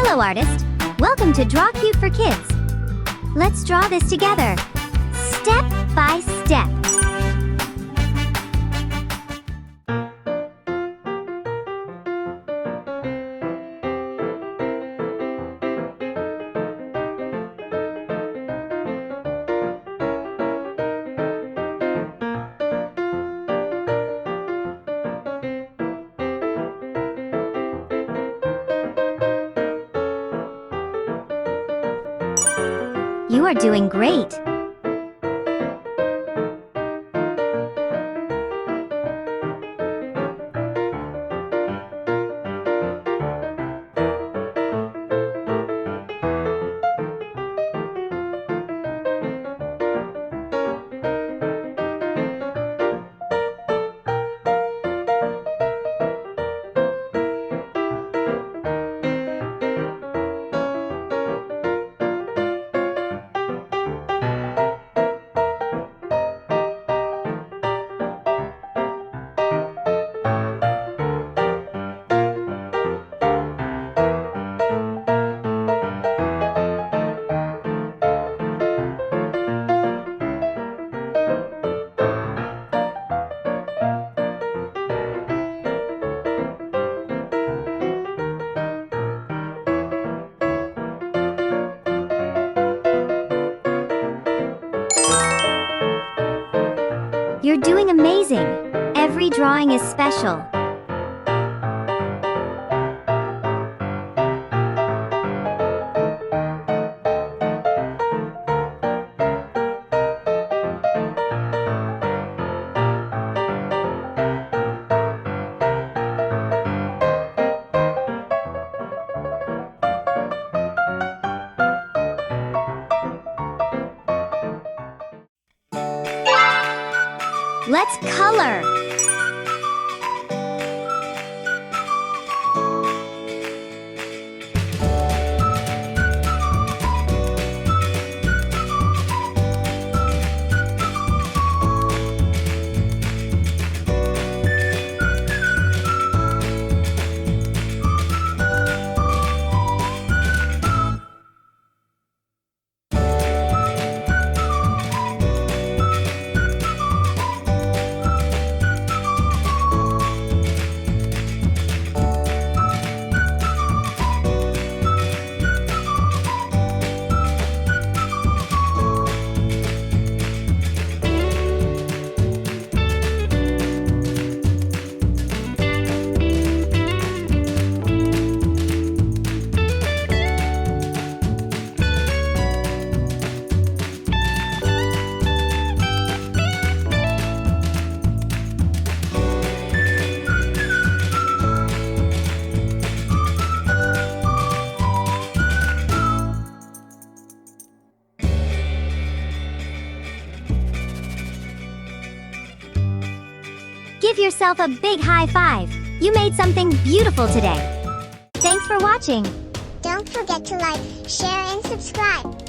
Hello artist, welcome to Draw Cute for Kids. Let's draw this together, step by step. You are doing great. You're doing amazing. Every drawing is special. Let's color! Give yourself a big high five. You made something beautiful today. Thanks for watching. Don't forget to like, share and subscribe.